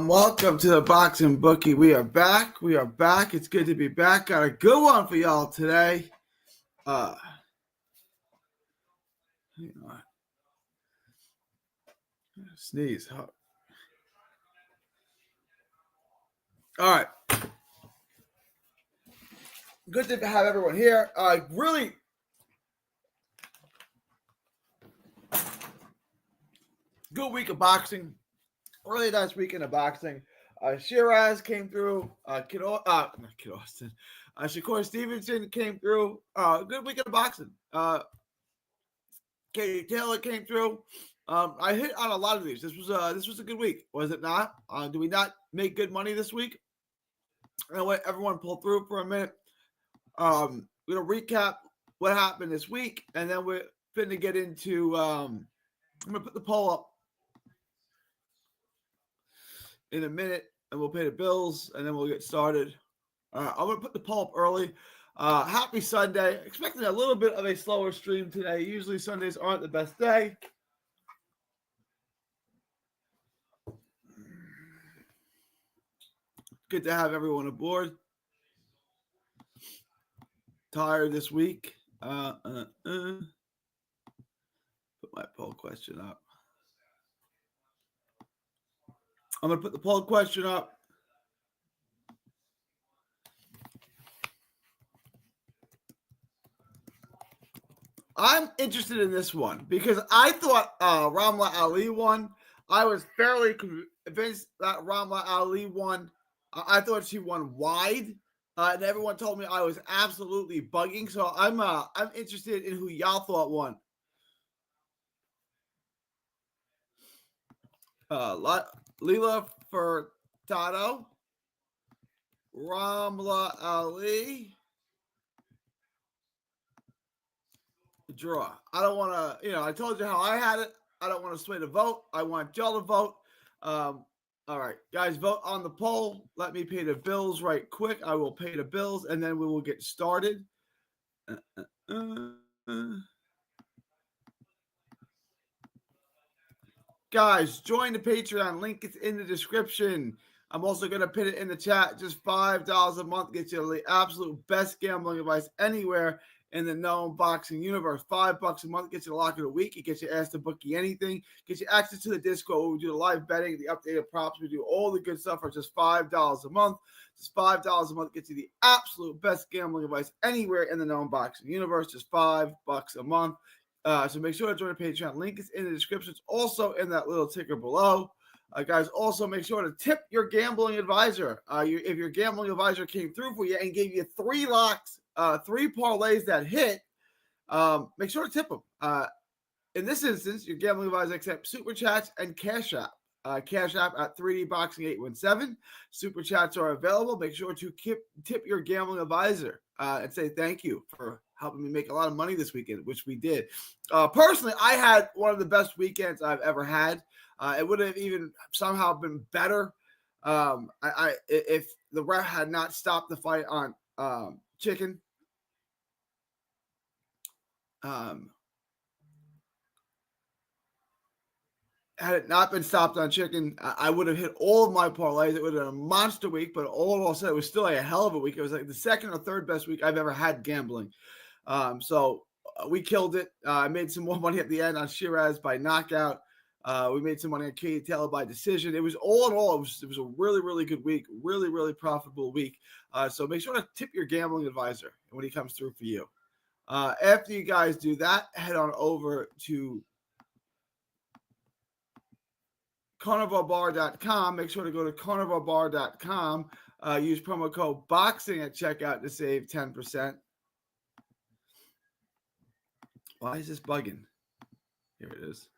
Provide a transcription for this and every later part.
Welcome to the Boxing Bookie. We are back. It's good to be back. Got a good one for y'all today. Sneeze. All right. Good to have everyone here. Really good week of boxing. Really nice weekend of boxing. Shiraz came through. Shakur Stevenson came through. Good weekend of boxing. Katie Taylor came through. I hit on a lot of these. This was a good week, was it not? Do we not make good money this week? I'm gonna let everyone pull through for a minute. We're gonna recap what happened this week, and then we're gonna get into. I'm gonna put the poll up in a minute, and we'll pay the bills, and then we'll get started. I'm going to put the poll up early. Happy Sunday. Expecting a little bit of a slower stream today. Usually Sundays aren't the best day. Good to have everyone aboard. Tired this week. Put my poll question up. I'm going to put the poll question up. I'm interested in this one because I thought Ramla Ali won. I was fairly convinced that Ramla Ali won. I thought she won wide, and everyone told me I was absolutely bugging. So I'm interested in who y'all thought won. Lila Furtado, Ramla Ali. Draw. I don't want to, I told you how I had it. I don't want to sway the vote. I want y'all to vote. All right, guys, vote on the poll. Let me pay the bills right quick. I will pay the bills, and then we will get started. Guys, join the Patreon. Link is in the description. I'm also going to put it in the chat. Just $5 a month gets you the absolute best gambling advice anywhere in the known boxing universe. $5 a month gets you the lock of the week. It gets you asked to bookie anything. Gets you access to the Discord where we do the live betting, the updated props. We do all the good stuff for just $5 a month. Just $5 a month gets you the absolute best gambling advice anywhere in the known boxing universe. Just $5 a month. So make sure to join the Patreon. Link is in the description. It's also in that little ticker below. Guys, also make sure to tip your gambling advisor. If your gambling advisor came through for you and gave you 3 locks, 3 parlays that hit, make sure to tip them. In this instance, your gambling advisor accepts Super Chats and Cash App. Cash App at 3D Boxing 817. Super Chats are available. Make sure to tip your gambling advisor and say thank you for helping me make a lot of money this weekend, which we did. Personally, I had one of the best weekends I've ever had. It would have even somehow been better if the ref had not stopped the fight on Chicken. Had it not been stopped on Chicken, I would have hit all of my parlays. It would have been a monster week, but all said, it was still a hell of a week. It was like the second or third best week I've ever had gambling. So we killed it. I made some more money at the end on Shiraz by knockout. We made some money on Katie Taylor by decision. It was all in all, it was a really, really good week. Really, really profitable week. So make sure to tip your gambling advisor when he comes through for you. After you guys do that, head on over to carnivalbar.com. Make sure to go to carnivalbar.com. Use promo code BOXING at checkout to save 10%. Why is this bugging? Here it is.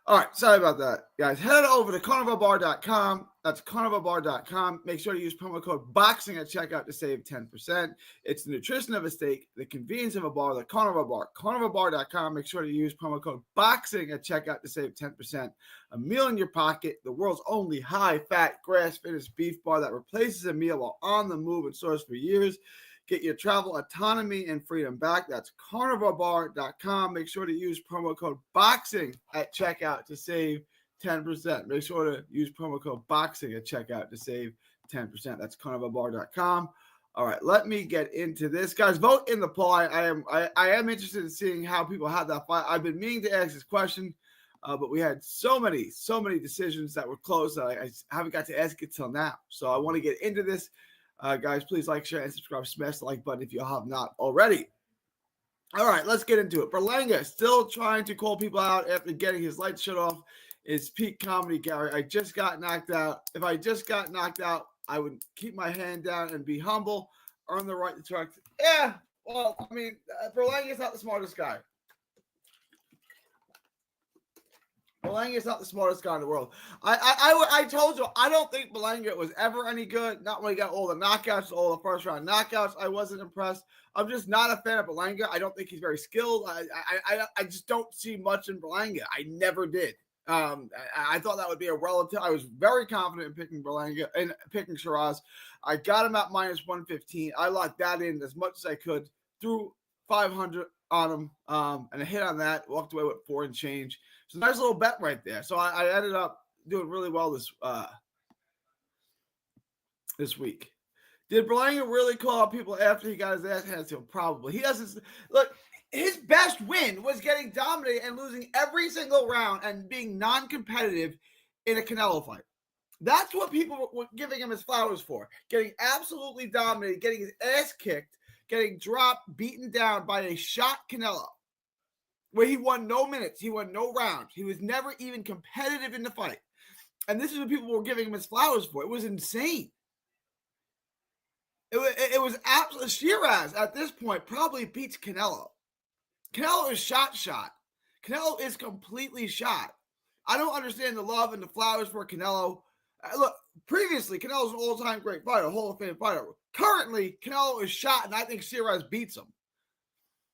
All right, sorry about that, guys. Head over to carnivalbar.com. That's carnivalbar.com. Make sure to use promo code BOXING at checkout to save 10%. It's the nutrition of a steak, the convenience of a bar, the Carnival Bar. Carnivalbar.com. Make sure to use promo code BOXING at checkout to save 10%. A meal in your pocket, the world's only high-fat, grass-finished beef bar that replaces a meal while on the move and stores for years. Get your travel autonomy and freedom back. That's carnivalbar.com. Make sure to use promo code BOXING at checkout to save 10%. Make sure to use promo code BOXING at checkout to save 10%. That's carnivalbar.com. All right, let me get into this. Guys, vote in the poll. I am interested in seeing how people have that fight. I've been meaning to ask this question, but we had so many decisions that were close that I haven't got to ask it till now. So I want to get into this. Guys, please like, share, and subscribe. Smash the like button if you have not already. All right, let's get into it. Berlanga still trying to call people out after getting his lights shut off. Is peak comedy, Gary. I just got knocked out. If I just got knocked out, I would keep my hand down and be humble, earn the right to talk. Yeah, well, I mean, Berlanga's not the smartest guy. Berlanga is not the smartest guy in the world. I told you, I don't think Berlanga was ever any good. Not when he got all the knockouts, all the first round knockouts. I wasn't impressed. I'm just not a fan of Berlanga. I don't think he's very skilled. I just don't see much in Berlanga. I never did. I thought that would be a relative. I was very confident in picking Berlanga and picking Shiraz. I got him at minus 115. I locked that in as much as I could. Threw 500 on him and a hit on that. Walked away with 4 and change. So nice little bet right there. So I ended up doing really well this week. Did Berlanga really call out people after he got his ass handed to him? Probably. He doesn't look. His best win was getting dominated and losing every single round and being non-competitive in a Canelo fight. That's what people were giving him his flowers for. Getting absolutely dominated, getting his ass kicked, getting dropped, beaten down by a shot Canelo, where he won no minutes, he won no rounds. He was never even competitive in the fight. And this is what people were giving him his flowers for. It was insane. It was absolutely. Shiraz at this point probably beats Canelo. Canelo is shot. Canelo is completely shot. I don't understand the love and the flowers for Canelo. Look, previously, Canelo's an all-time great fighter, Hall of Fame fighter. Currently, Canelo is shot, and I think Shiraz beats him.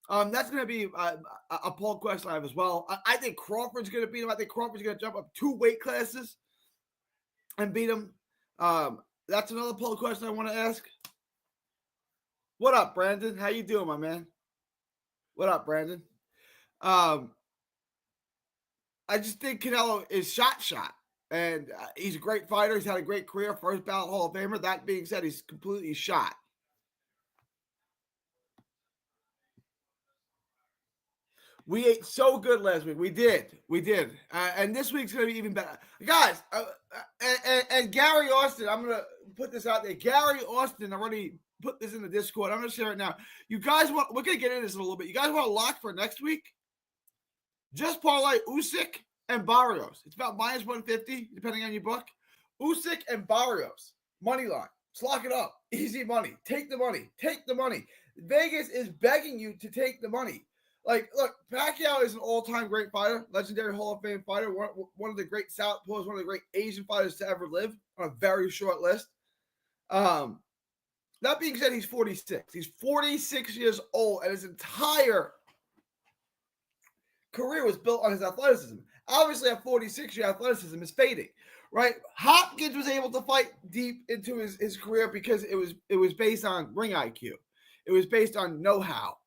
That's going to be a poll question I have as well. I think Crawford's going to beat him. I think Crawford's going to jump up 2 weight classes and beat him. That's another poll question I want to ask. What up, Brandon? How you doing, my man? What up, Brandon? I just think Canelo is shot. And he's a great fighter. He's had a great career, first ballot Hall of Famer. That being said, he's completely shot. We ate so good last week. We did. And this week's going to be even better. Guys, and Gary Austin, I'm going to put this out there. Gary Austin already put this in the Discord. I'm going to share it now. You guys we're going to get into this in a little bit. You guys want to lock for next week? Just parlay Usyk and Barrios. It's about minus 150, depending on your book. Usyk and Barrios. Money line. Just lock it up. Easy money. Take the money. Vegas is begging you to take the money. Like, look, Pacquiao is an all-time great fighter, legendary Hall of Fame fighter, one of the great southpaws, one of the great Asian fighters to ever live on a very short list. That being said, he's 46. He's 46 years old, and his entire career was built on his athleticism. Obviously, at 46, your athleticism is fading, right? Hopkins was able to fight deep into his career because it was based on ring IQ. It was based on know-how.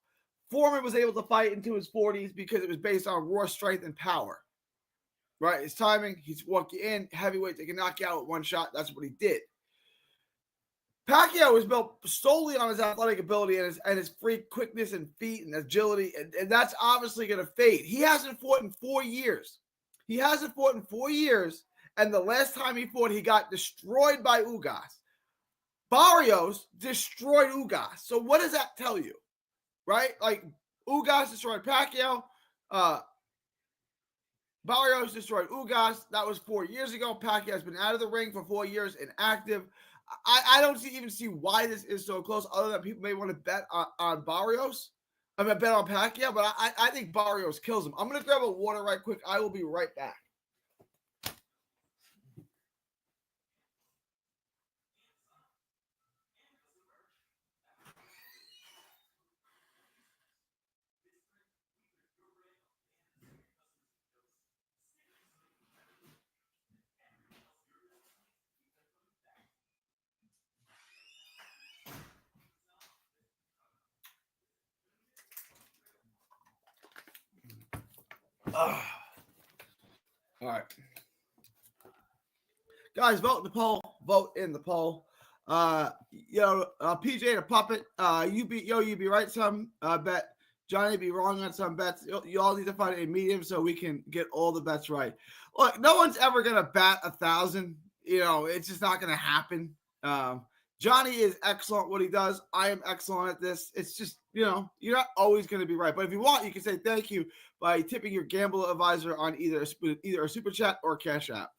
Foreman was able to fight into his 40s because it was based on raw strength and power, right? His timing, he's walk you in, heavyweight, they can knock you out with one shot. That's what he did. Pacquiao was built solely on his athletic ability and his free quickness and feet and agility, and that's obviously going to fade. He hasn't fought in 4 years. And the last time he fought, he got destroyed by Ugas. Barrios destroyed Ugas. So what does that tell you? Right? Like, Ugas destroyed Pacquiao. Barrios destroyed Ugas. That was 4 years ago. Pacquiao's been out of the ring for 4 years, inactive. I don't even see why this is so close, other than people may want to bet on Barrios. I'm going to bet on Pacquiao, but I think Barrios kills him. I'm going to grab a water right quick. I will be right back. All right. Guys, vote in the poll. Vote in the poll. PJ the Puppet. You be right some bet. Johnny be wrong on some bets. You all need to find a medium so we can get all the bets right. Look, no one's ever gonna bat 1,000. It's just not gonna happen. Johnny is excellent at what he does. I am excellent at this. It's just, you're not always going to be right. But if you want, you can say thank you by tipping your Gamble advisor on either a super chat or Cash App.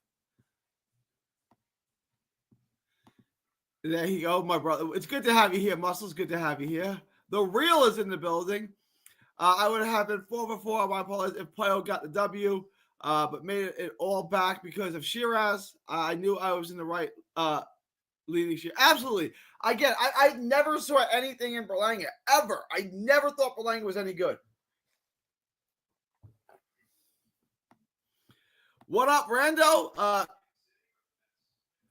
There you go, my brother. It's good to have you here, Muscles. Good to have you here. The Real is in the building. I would have been 4-4 on my apologies if Playo got the W, but made it all back because of Shiraz. I knew I was in the right leading share. Absolutely. Again, I never saw anything in Berlanga, ever. I never thought Berlanga was any good. What up, Rando?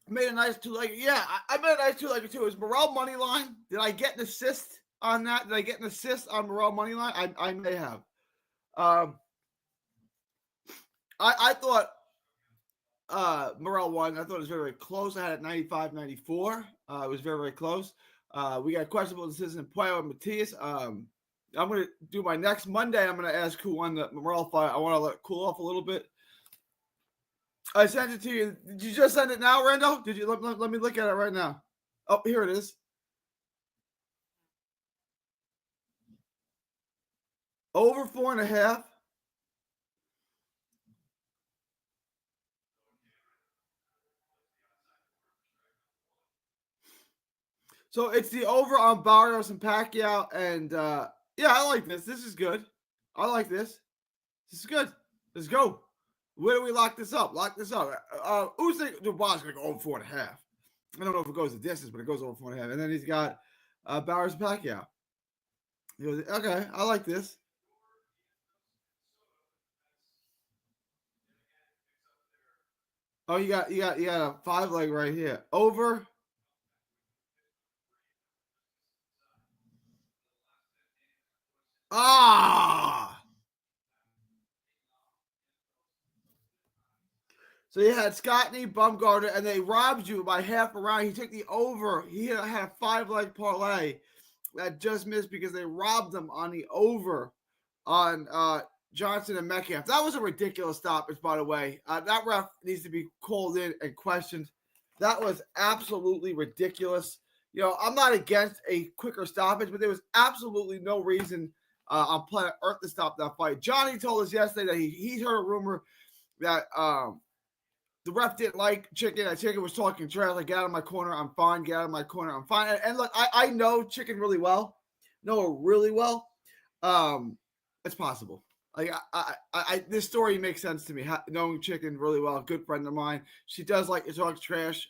Made a nice two-legged. Yeah, I made a nice two-legged too. Is Morel money line? Did I get an assist on that? Did I get an assist on Morel money line? I may have. I thought Morel won. I thought it was very, very close. I had it 95-94. It was very, very close. We got questionable decision in Puyo and Matias. I'm going to do my next Monday. I'm going to ask who won the Morel fight. I want to let it cool off a little bit. I sent it to you. Did you just send it now, Rando? Did you? Let me look at it right now. Oh, here it is. Over 4.5. So it's the over on Barrios and Pacquiao, and yeah, I like this. This is good. I like this. This is good. Let's go. Where do we lock this up? Lock this up. Usyk Dubois is going to go over 4.5. I don't know if it goes the distance, but it goes over 4.5. And then he's got Barrios and Pacquiao. He goes, okay, I like this. Oh, you got a 5-leg right here. Over. Ah. So you had Scottney, Bumgarner, and they robbed you by half a round. He took the over. He had a 5-leg parlay that just missed because they robbed him on the over on Johnson and Metcalf. That was a ridiculous stoppage, by the way. That ref needs to be called in and questioned. That was absolutely ridiculous. I'm not against a quicker stoppage, but there was absolutely no reason on planet Earth to stop that fight. Johnny told us yesterday that he heard a rumor that the ref didn't like Chicken. That Chicken was talking trash. Like, get out of my corner. I'm fine. Get out of my corner. I'm fine. And look, I know Chicken really well. Know her really well. It's possible. Like, this story makes sense to me. Knowing Chicken really well, a good friend of mine. She does like to talk trash.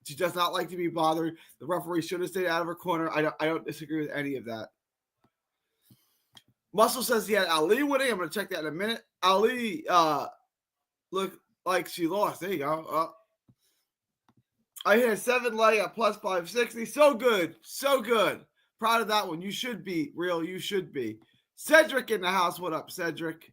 She does not like to be bothered. The referee should have stayed out of her corner. I don't disagree with any of that. Muscle says he had Ali winning. I'm going to check that in a minute. Ali look like she lost. There you go. I hit a 7-leg at plus 560. So good. So good. Proud of that one. You should be, Real. You should be. Cedric in the house. What up, Cedric?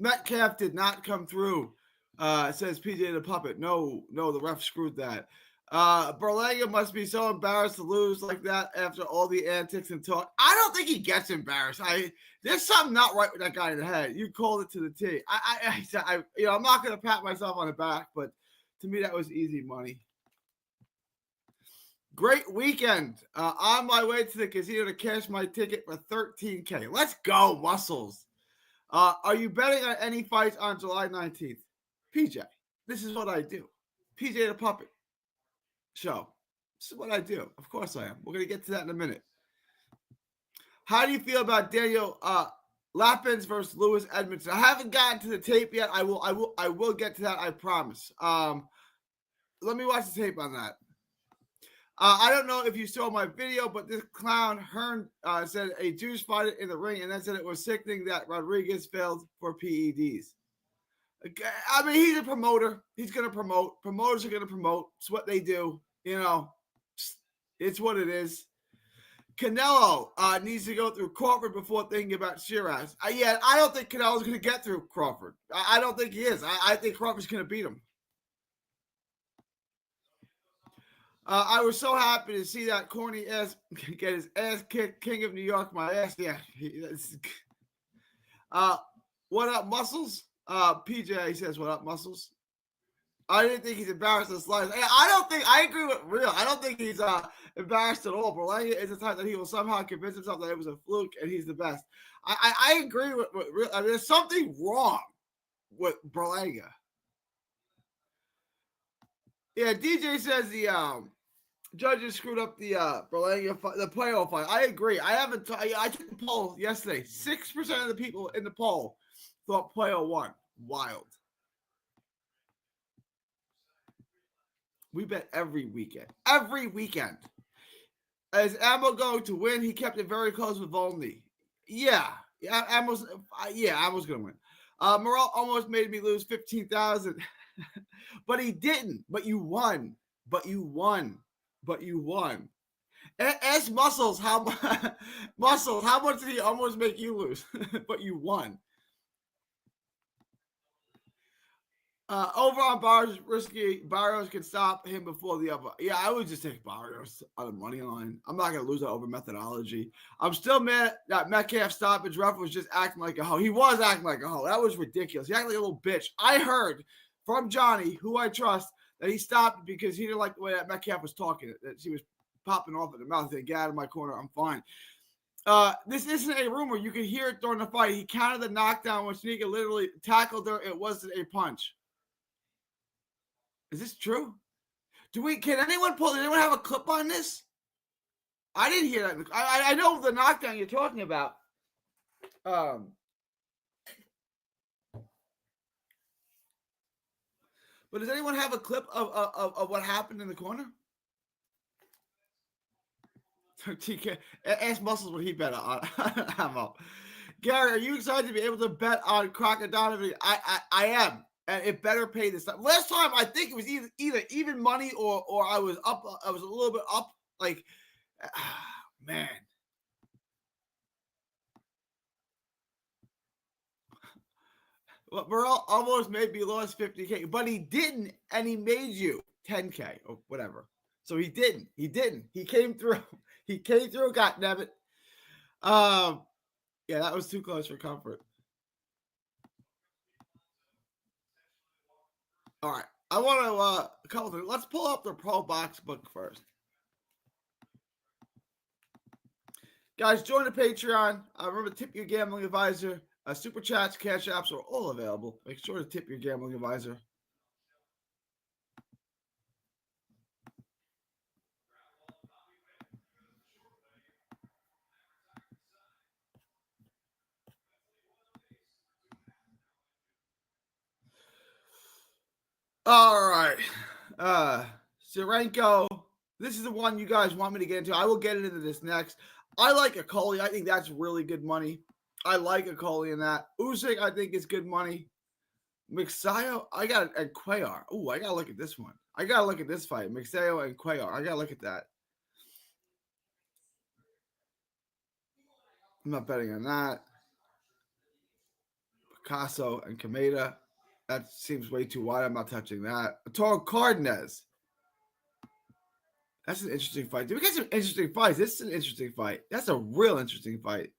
Metcalf did not come through. Says PJ the Puppet. No, the ref screwed that. Berlanga must be so embarrassed to lose like that after all the antics and talk. I don't think he gets embarrassed. There's something not right with that guy in the head. You called it to the T. I'm not going to pat myself on the back, but to me that was easy money. Great weekend. On my way to the casino to cash my ticket for $13K. Let's go, Muscles. Are you betting on any fights on July 19th? PJ, this is what I do. PJ the Puppet show. This is what I do. Of course I am. We're going to get to that in a minute. How do you feel about Daniel Lappins versus Lewis Edmondson? I haven't gotten to the tape yet. I will get to that, I promise. Let me watch the tape on that. I don't know if you saw my video, but this clown Hearn said a Jewish fighter in the ring, and then said it was sickening that Rodriguez failed for PEDs. I mean, he's a promoter. He's going to promote. Promoters are going to promote. It's what they do. It's what it is. Canelo needs to go through Crawford before thinking about Shiraz. I don't think Canelo's going to get through Crawford. I don't think he is. I think Crawford's going to beat him. I was so happy to see that corny ass get his ass kicked. King of New York, my ass. Yeah. What up, Muscles? PJ says, what up, Muscles? I didn't think he's embarrassed in the slightest. I agree with Real. I don't think he's embarrassed at all. Berlanga is the type that he will somehow convince himself that it was a fluke and he's the best. I agree with Real. I mean, there's something wrong with Berlanga. Yeah, DJ says the judges screwed up the Berlanga fight, the playoff fight. I agree. I took the poll yesterday. 6% of the people in the poll thought player won. Wild. We bet every weekend. Every weekend. Is Ammo going to win? He kept it very close with Volney. Yeah. Ammo's going to win. Morel almost made me lose 15,000. But he didn't. But you won. Ask Muscles how much did he almost make you lose? But you won. Over on Barrios, risky. Barrios can stop him before the other. Yeah, I would just take Barrios on the money line. I'm not going to lose that over methodology. I'm still mad that Metcalf stoppage ref was just acting like a hoe. He was acting like a hoe. That was ridiculous. He acted like a little bitch. I heard from Johnny, who I trust, that he stopped because he didn't like the way that Metcalf was talking. That she was popping off at the mouth. He said, get out of my corner. I'm fine. This isn't a rumor. You can hear it during the fight. He counted the knockdown when Sneaker literally tackled her. It wasn't a punch. Is this true? Can anyone have a clip on this? I didn't hear that. I know the knockdown you're talking about. But does anyone have a clip of what happened in the corner? TK, ask Muscles what he bet on. I'm up. Gary, are you excited to be able to bet on Crocodile? I am. And it better pay this time. Last time, I think it was either even money or I was up. I was a little bit up. Like, man. Well, Burrell almost made me lost 50K, but he didn't, and he made you 10K or whatever. So he didn't. He came through. God damn it. Yeah, that was too close for comfort. All right. I want to a couple things. Let's pull up the Pro Box book first. Guys, join the Patreon. Remember, tip your gambling advisor. Super chats, cash apps are all available. Make sure to tip your gambling advisor. All right. Sirenko. This is the one you guys want me to get into. I will get into this next. I like Akoli. I think that's really good money. I like Akoli in that. Usyk, I think is good money. Mixayo, I got and Cuellar. Oh, I got to look at this one. I got to look at this fight. Mixayo and Cuellar. I got to look at that. I'm not betting on that. Picasso and Kameda. That seems way too wide. I'm not touching that. Toro Cardenas. That's an interesting fight. Dude, we got some interesting fights. This is an interesting fight. That's a real interesting fight.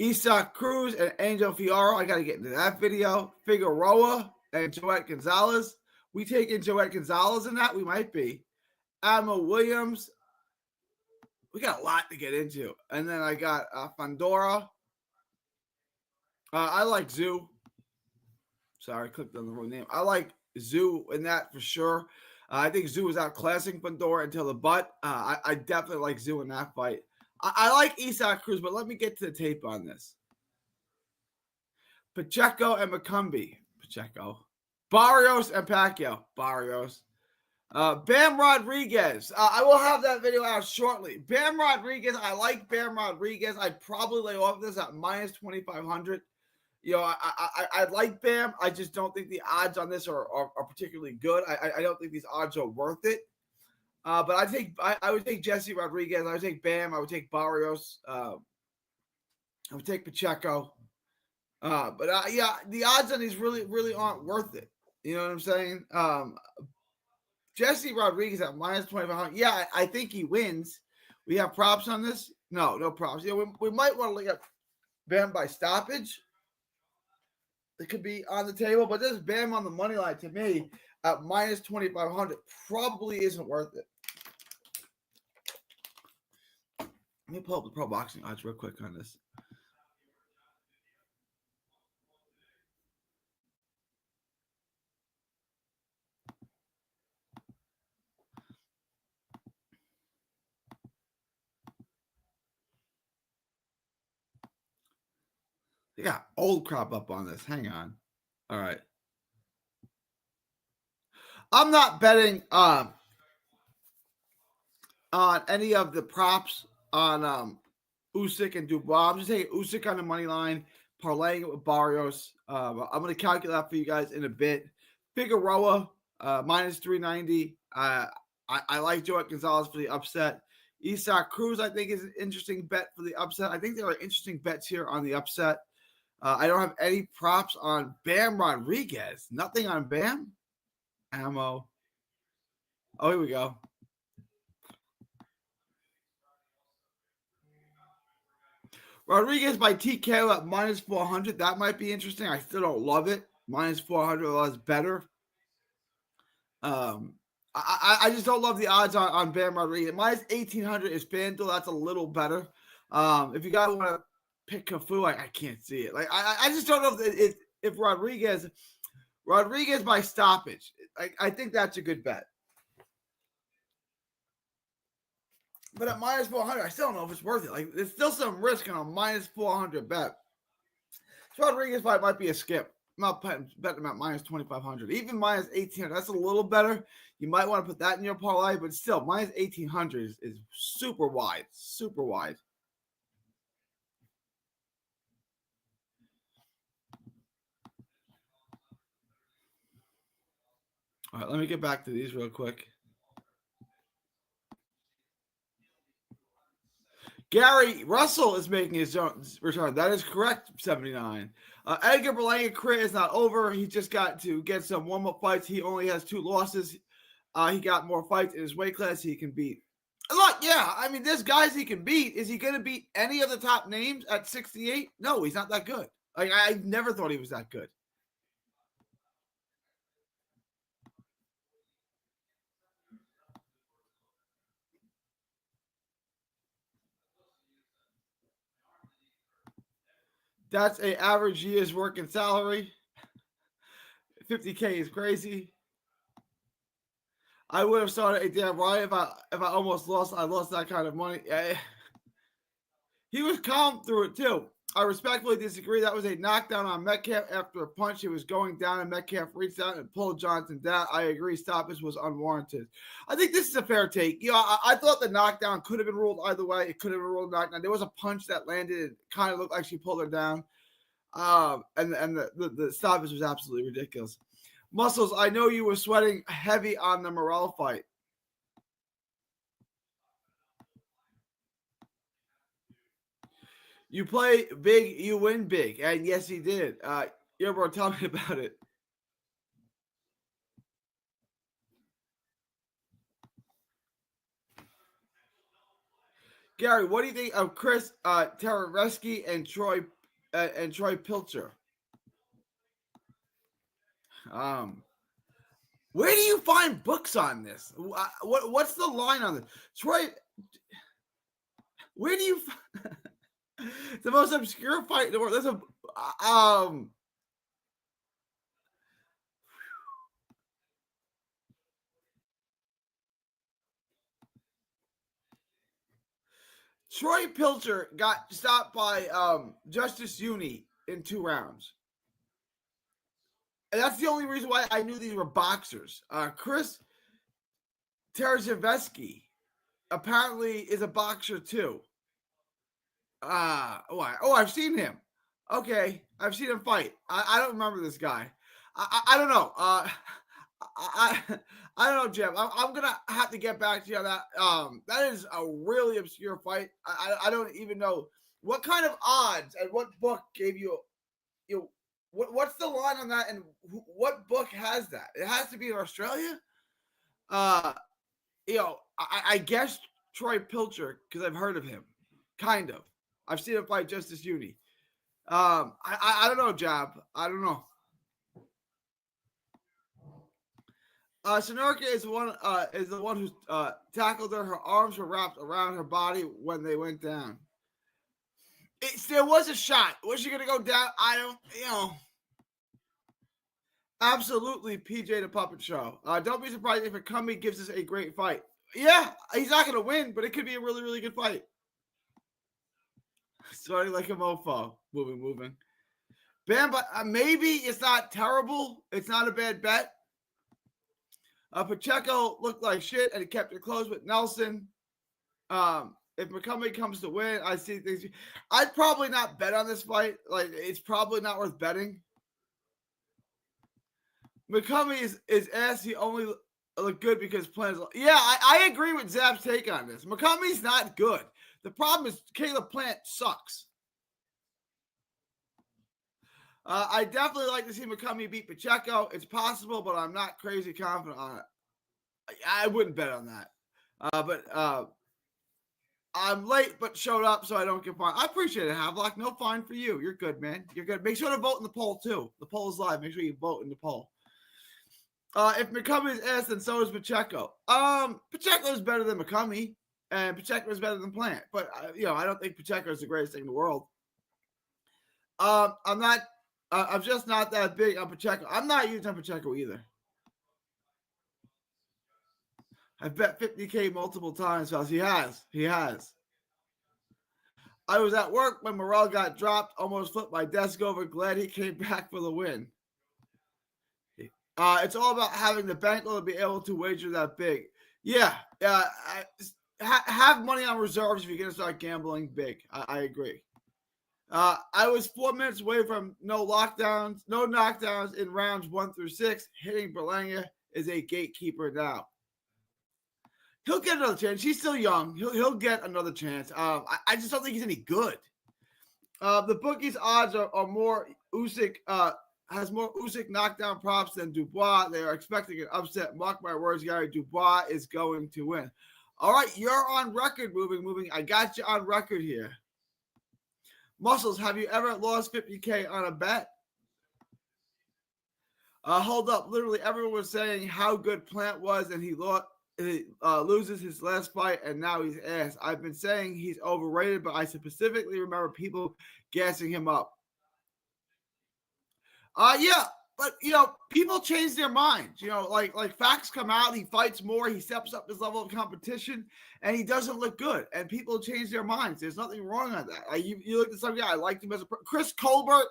Isaac Cruz and Angel Fiora. I got to get into that video. Figueroa and Joette Gonzalez. We taking Joette Gonzalez in that? We might be. Emma Williams. We got a lot to get into. And then I got Fandora. I like Zoo. Sorry, I clicked on the wrong name. I like Zoo in that for sure. I think Zoo was outclassing Fandora until the butt. I definitely like Zoo in that fight. I like Isaac Cruz, but let me get to the tape on this. Pacheco and McCumbee. Pacheco. Barrios and Pacquiao. Barrios. Bam Rodriguez. I will have that video out shortly. Bam Rodriguez. I like Bam Rodriguez. I'd probably lay off this at minus 2,500. You know, I like Bam. I just don't think the odds on this are particularly good. I don't think these odds are worth it. But I would take Jesse Rodriguez. I would take Bam. I would take Barrios. I would take Pacheco. But yeah, the odds on these really aren't worth it. You know what I'm saying? Jesse Rodriguez at minus 2,500. Yeah, I think he wins. We have props on this? No props. Yeah, we might want to look at Bam by stoppage. It could be on the table, but this Bam on the money line to me at minus 2,500 probably isn't worth it. Let me pull up the pro boxing odds real quick on this. They got old crop up on this. Hang on. All right. I'm not betting on any of the props on Usyk and Dubois. I'm just taking Usyk on the money line, parlaying it with Barrios. I'm going to calculate that for you guys in a bit. Figueroa minus 390. I like Joet Gonzalez for the upset. Isak Cruz, I think, is an interesting bet for the upset. I think there are interesting bets here on the upset. I don't have any props on Bam Rodriguez. Nothing on Bam. Ammo. Oh, here we go. Rodriguez by TKO at minus 400. That might be interesting. I still don't love it. Minus 400 was better. I just don't love the odds on Bam Rodriguez. Minus 1,800 is FanDuel. That's a little better. If you guys want to pick Cafu, I can't see it. Like I just don't know if Rodriguez by stoppage. I think that's a good bet. But at minus 400, I still don't know if it's worth it. Like, there's still some risk on a minus 400 bet. So Rodriguez fight might be a skip. I'm not betting him at minus 2,500. Even minus 1,800, that's a little better. You might want to put that in your parlay, but still, minus 1,800 is super wide. Super wide. All right, let me get back to these real quick. Gary Russell is making his return. That is correct, 79. Edgar Berlanga career is not over. He just got to get some warm-up fights. He only has 2 losses. He got more fights in his weight class he can beat. Look, yeah, I mean, there's guys he can beat. Is he going to beat any of the top names at 68? No, he's not that good. Like, I never thought he was that good. That's an average year's working salary. 50K is crazy. I would have started a damn riot if I almost lost. I lost that kind of money. He was calm through it too. I respectfully disagree. That was a knockdown on Metcalf after a punch. He was going down, and Metcalf reached out and pulled Johnson down. I agree. Stoppage was unwarranted. I think this is a fair take. You know, I thought the knockdown could have been ruled either way. It could have been ruled knockdown. There was a punch that landed. It kind of looked like she pulled her down. And the stoppage was absolutely ridiculous. Muscles, I know you were sweating heavy on the Morrell fight. You play big, you win big. And yes, he did. Bro, tell me about it. Gary, what do you think of Chris Tarareski and Troy Pilcher? Where do you find books on this? What's the line on this? Troy, where do you the most obscure fight in the world? There's a Troy Pilcher got stopped by Justice Uni in 2 rounds. And that's the only reason why I knew these were boxers. Chris Tarareski apparently is a boxer too. I've seen him. Okay, I've seen him fight. I don't remember this guy. I don't know. I don't know, Jim. I'm gonna have to get back to you on that. That is a really obscure fight. I don't even know what kind of odds and what book gave you. You know, what's the line on that, and what book has that? It has to be in Australia. Uh, I guess Troy Pilcher because I've heard of him, kind of. I've seen him fight Justice Uni. I don't know, Jab. I don't know. Sonorka is the one who tackled her. Her arms were wrapped around her body when they went down. There was a shot. Was she gonna go down? I don't. Absolutely, PJ the Puppet Show. Don't be surprised if Akumi gives us a great fight. Yeah, he's not gonna win, but it could be a really, really good fight. Starting like a mofo. Moving. Bam, but maybe it's not terrible. It's not a bad bet. Pacheco looked like shit, and he kept it close with Nelson. If McCumby comes to win, I see things. I'd probably not bet on this fight. Like, it's probably not worth betting. McCumby is ass. He only look good because plans. Yeah, I agree with Zab's take on this. McCumby's not good. The problem is Caleb Plant sucks. I definitely like to see McCumby beat Pacheco. It's possible, but I'm not crazy confident on it. I wouldn't bet on that. But I'm late, but showed up, so I don't get fined. I appreciate it, Havlock. No fine for you. You're good, man. You're good. Make sure to vote in the poll, too. The poll is live. Make sure you vote in the poll. If McCumby is ass, then so is Pacheco. Pacheco is better than McCumby, and Pacheco is better than Plant. But, I don't think Pacheco is the greatest thing in the world. I'm just not that big on Pacheco. I'm not huge on Pacheco either. I've bet 50K multiple times, fellas. He has. I was at work when Morrell got dropped, almost flipped my desk over. Glad he came back for the win. It's all about having the bankroll to be able to wager that big. Yeah. Have money on reserves if you're going to start gambling big. I agree. I was 4 minutes away from no knockdowns in rounds 1 through 6. Hitting Berlanga is a gatekeeper now. He'll get another chance. He's still young. He'll get another chance. I just don't think he's any good. The bookies' odds are more Usyk. Has more Usyk knockdown props than Dubois. They are expecting an upset. Mark my words, Gary. Dubois is going to win. All right, you're on record. Moving. I got you on record here. Muscles, have you ever lost 50K on a bet? Hold up. Literally, everyone was saying how good Plant was, and he loses his last fight, and now he's ass. I've been saying he's overrated, but I specifically remember people gassing him up. Yeah, but people change their minds. Like facts come out, he fights more, he steps up his level of competition, and he doesn't look good. And people change their minds. There's nothing wrong on that. You look at some guy, I liked him as a Chris Colbert,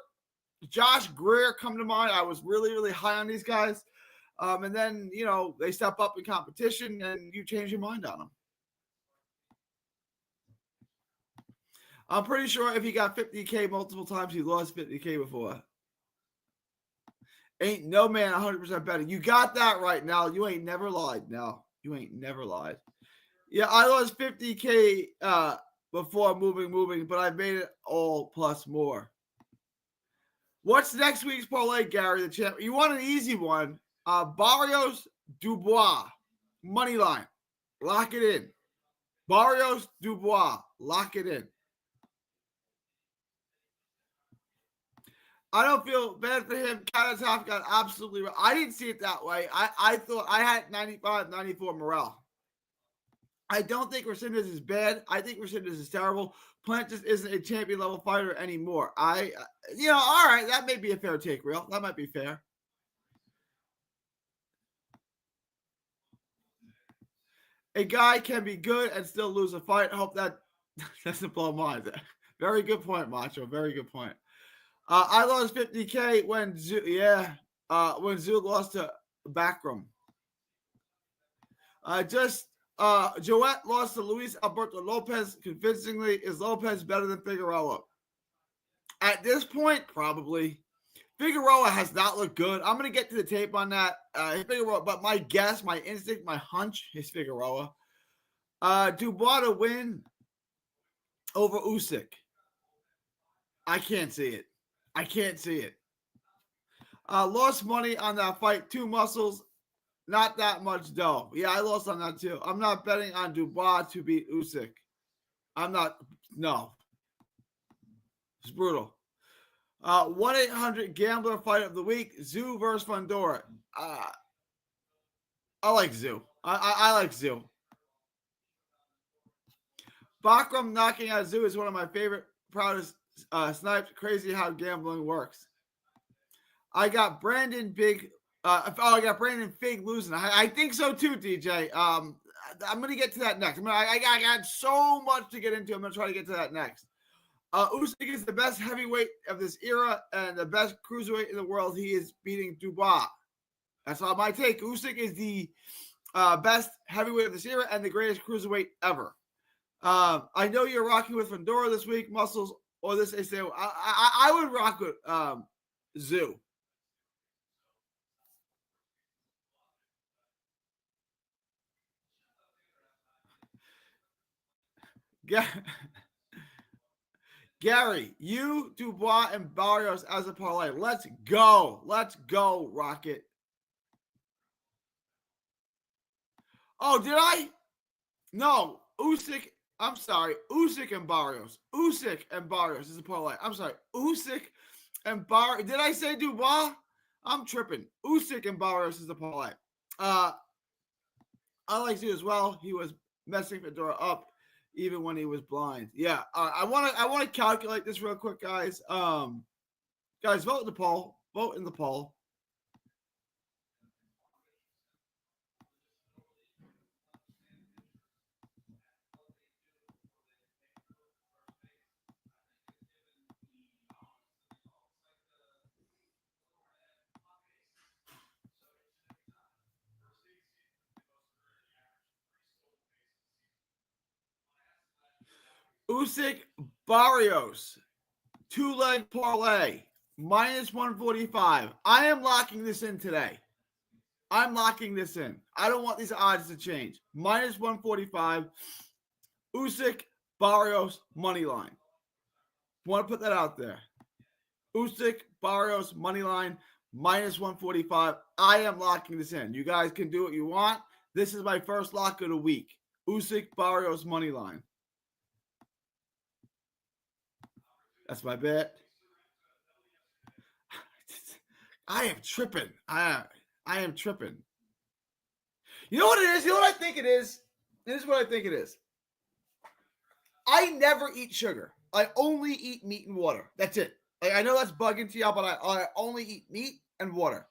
Josh Greer come to mind. I was really, really high on these guys. And then, they step up in competition and you change your mind on them. I'm pretty sure if he got 50K multiple times, he lost 50K before. Ain't no man 100% better. You got that right now. You ain't never lied. No, you ain't never lied. Yeah, I lost 50K before moving, but I made it all plus more. What's next week's parlay, Gary, the champ? You want an easy one. Barrios Dubois, money line. Lock it in. Barrios Dubois, lock it in. I don't feel bad for him. Karatov got absolutely right. I didn't see it that way. I thought I had 95, 94 Morrell. I don't think Resendez is bad. I think Resendez is terrible. Plant just isn't a champion level fighter anymore. All right, that may be a fair take, Real. That might be fair. A guy can be good and still lose a fight. I hope that doesn't blow mine. Very good point, Macho. Very good point. I lost 50K when Zoo lost to Backroom. Joette lost to Luis Alberto Lopez convincingly. Is Lopez better than Figueroa? At this point, probably. Figueroa has not looked good. I'm going to get to the tape on that. Figueroa, but my guess, my instinct, my hunch is Figueroa. Dubois to win over Usyk. I can't see it. I can't see it. Lost money on that fight. 2 muscles. Not that much dough. Yeah, I lost on that too. I'm not betting on Dubois to beat Usyk. I'm not. No. It's brutal. 1-800 Gambler Fight of the Week. Zoo versus Fundora. I like Zoo. I like Zoo. Bakram knocking out Zoo is one of my favorite, proudest snipes. Crazy how gambling works. I got Brandon Big. I got Brandon Fig losing. I think so too, DJ. I'm going to get to that next. I got so much to get into. I'm going to try to get to that next. Usyk is the best heavyweight of this era and the best cruiserweight in the world. He is beating Dubois. That's all my take. Usyk is the best heavyweight of this era and the greatest cruiserweight ever. I know you're rocking with Fundora this week, Muscles, or this. They say I would rock with Zoo. Gary, you, Dubois, and Barrios as a parlay. Let's go. Let's go, Rocket. Oh, did I? No. Usyk. I'm sorry. Usyk and Barrios. Usyk and Barrios is a parlay. I'm sorry. Usyk and Barrios. Did I say Dubois? I'm tripping. Usyk and Barrios is a parlay. I like you as well. He was messing Fedora up even when he was blind. Yeah. I want to calculate this real quick, guys. Guys, vote in the poll. Vote in the poll. Usyk Barrios, 2-leg parlay, minus 145. I am locking this in today. I'm locking this in. I don't want these odds to change. Minus 145. Usyk Barrios money line. Want to put that out there. Usyk Barrios money line, minus 145. I am locking this in. You guys can do what you want. This is my first lock of the week. Usyk Barrios money line. That's my bet. I am tripping. I am tripping. You know what it is? You know what I think it is? This is what I think it is. I never eat sugar. I only eat meat and water. That's it. Like, I know that's bugging to y'all, but I only eat meat and water.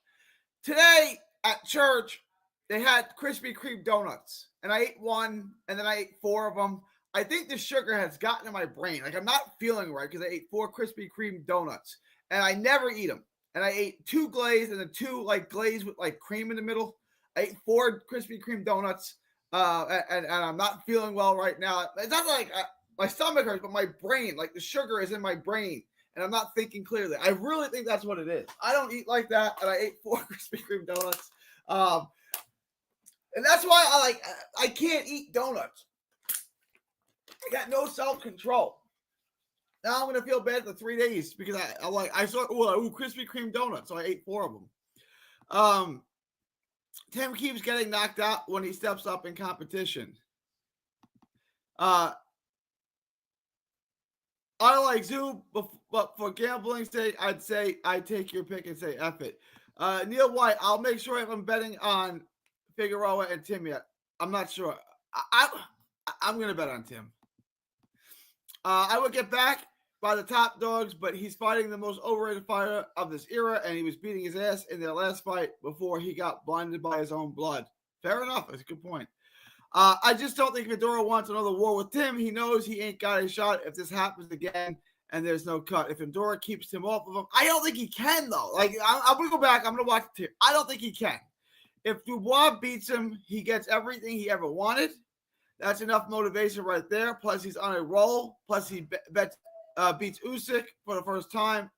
Today at church, they had Krispy Kreme donuts, and I ate one, and then I ate 4 of them. I think the sugar has gotten in my brain. Like, I'm not feeling right because I ate 4 Krispy Kreme donuts, and I never eat them. And I ate 2 glazed and then 2 like glazed with like cream in the middle. I ate 4 Krispy Kreme donuts, and I'm not feeling well right now. It's not like my stomach hurts, but my brain, like the sugar is in my brain, and I'm not thinking clearly. I really think that's what it is. I don't eat like that, and I ate 4 Krispy Kreme donuts, and that's why I can't eat donuts. I got no self-control. Now I'm gonna feel bad for 3 days because I saw Krispy Kreme donuts, so I ate 4 of them. Tim keeps getting knocked out when he steps up in competition. I like Zoo, but for gambling's sake, I'd say I'd take your pick and say F it. Neil White, I'll make sure if I'm betting on Figueroa and Tim yet. I'm not sure. I'm gonna bet on Tim. I would get back by the top dogs, but he's fighting the most overrated fighter of this era, and he was beating his ass in their last fight before he got blinded by his own blood. Fair enough. That's a good point. I just don't think Fedora wants another war with Tim. He knows he ain't got a shot if this happens again and there's no cut. If Fedora keeps Tim off of him, I don't think he can, though. Like, I'm going to go back. I'm going to watch the tape. I don't think he can. If Dubois beats him, he gets everything he ever wanted. That's enough motivation right there. Plus, he's on a roll. Plus, he beats Usyk for the first time.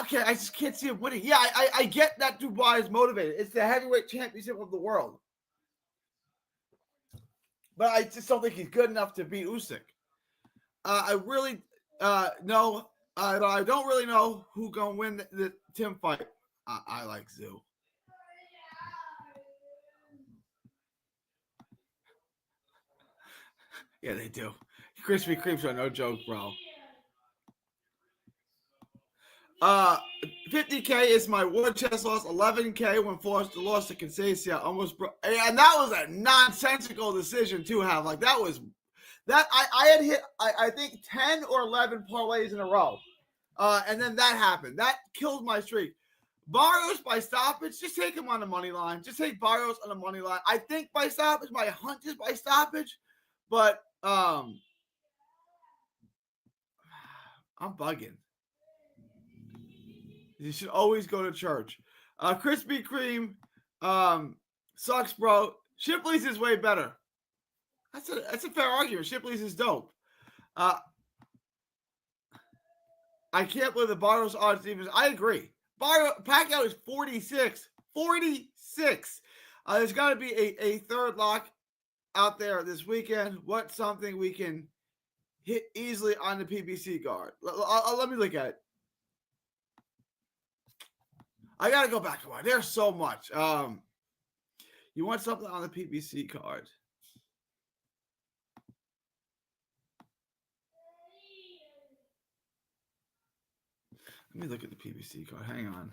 Okay, I just can't see him winning. Yeah, I get that Dubois is motivated. It's the heavyweight championship of the world. But I just don't think he's good enough to beat Usyk. I really no, I don't really know who's gonna win the Tim fight. I like Zoo. Yeah, they do. Krispy Kremes are no joke, bro. 50K is my war chest loss. 11K when forced to loss to Consacia. Almost broke, and that was a nonsensical decision to have. Like that was that I had hit I think 10 or 11 parlays in a row, and then that happened. That killed my streak. Barrios by stoppage, just take him on the money line. Just take Barrios on the money line. I think by stoppage, my hunch is by stoppage, but I'm bugging. You should always go to church. Krispy Kreme sucks, bro. Shipley's is way better. That's a fair argument. Shipley's is dope. I can't believe the Barrios odds even. I agree. Pacquiao is 46. 46. There's got to be a third lock out there this weekend. What's something we can hit easily on the PBC card? Let me look at it. I got to go back to one. There's so much. You want something on the PBC card? Let me look at the PBC card. Hang on.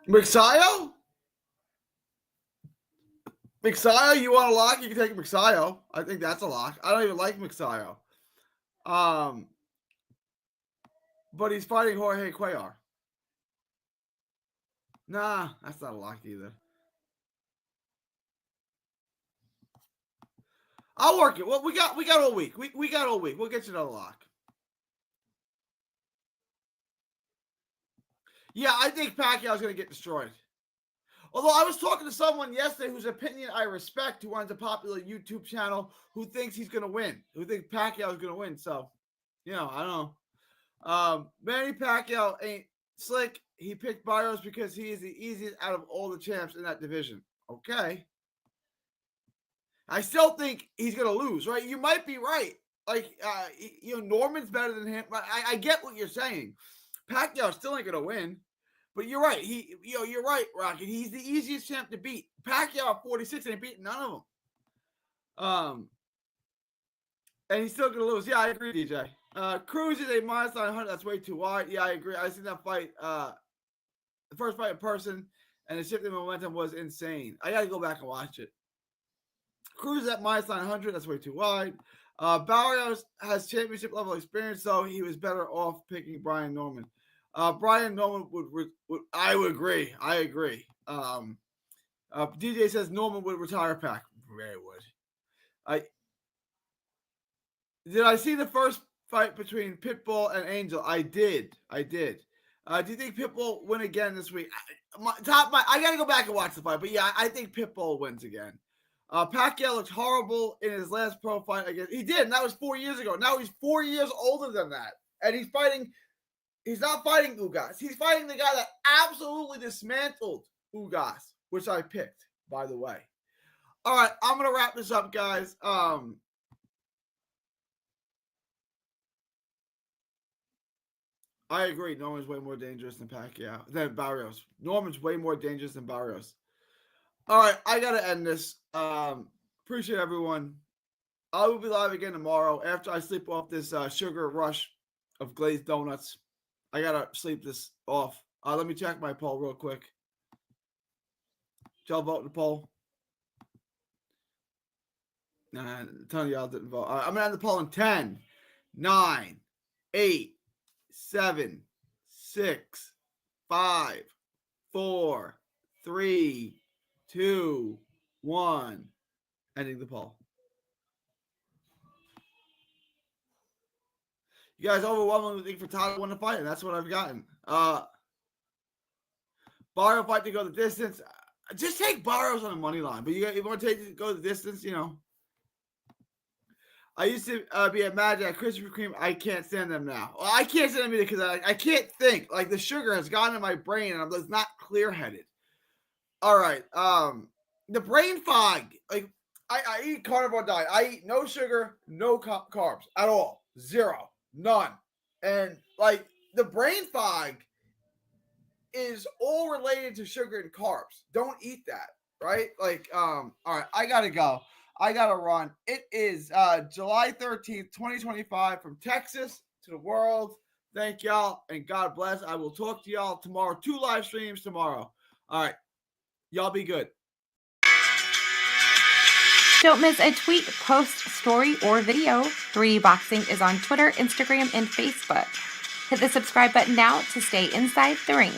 Mixayo? Mixayo, you want a lock? You can take Mixayo. I think that's a lock. I don't even like Mixayo. But he's fighting Jorge Cuellar. Nah, that's not a lock either. I'll work it. Well, we got all week. We got all week. We'll get you another lock. Yeah, I think Pacquiao's going to get destroyed. Although I was talking to someone yesterday whose opinion I respect, who runs a popular YouTube channel, who thinks he's going to win, who thinks Pacquiao's going to win. So, I don't know. Manny Pacquiao ain't slick. He picked Barrios because he is the easiest out of all the champs in that division. Okay. I still think he's going to lose, right? You might be right. Like, Norman's better than him. I get what you're saying. Pacquiao still ain't going to win. But you're right. You're right, Rocket. He's the easiest champ to beat. Pacquiao at 46 ain't beating none of them. And he's still gonna lose. Yeah, I agree, DJ. Cruz is a minus 900. That's way too wide. Yeah, I agree. I seen that fight. The first fight in person, and the shifting momentum was insane. I gotta go back and watch it. Cruz at minus 900. That's way too wide. Barrios has championship level experience, so he was better off picking Brian Norman. Brian Norman would I would agree. I agree. DJ says Norman would retire Pac. Very would. Did I see the first fight between Pitbull and Angel? I did. Do you think Pitbull win again this week? I gotta go back and watch the fight, but yeah, I think Pitbull wins again. Pacquiao looked horrible in his last pro fight. I guess he did, and that was 4 years ago. Now he's 4 years older than that, and he's fighting. He's not fighting Ugas. He's fighting the guy that absolutely dismantled Ugas, which I picked, by the way. All right, I'm going to wrap this up, guys. I agree. Norman's way more dangerous than Barrios. Norman's way more dangerous than Barrios. All right, I got to end this. Appreciate everyone. I will be live again tomorrow after I sleep off this sugar rush of glazed donuts. I gotta sleep this off. Let me check my poll real quick. Y'all vote in the poll. Nah, a ton of y'all didn't vote. I'm going to end the poll in 10, 9, 8, 7, 6, 5, 4, 3, 2, 1. Ending the poll. You guys overwhelmingly think for Tyler to win the fight, and that's what I've gotten. Barrow fight to go the distance. Just take Barrows on the money line. But you want to go the distance, you know. I used to be a Magic at Krispy Kreme. I can't stand them now. Well, I can't stand them either because I can't think. Like, the sugar has gone in my brain, and I'm just not clear-headed. All right. The brain fog. Like, I eat carnivore diet. I eat no sugar, no carbs at all. Zero. None. And, like, the brain fog is all related to sugar and carbs. Don't eat that, right? Like, all right, I gotta go. I gotta run. It is July 13th, 2025, from Texas to the world. Thank y'all, and God bless. I will talk to y'all tomorrow. 2 live streams tomorrow. All right. Y'all be good. Don't miss a tweet, post, story, or video. 3D Boxing is on Twitter, Instagram, and Facebook. Hit the subscribe button now to stay inside the ring.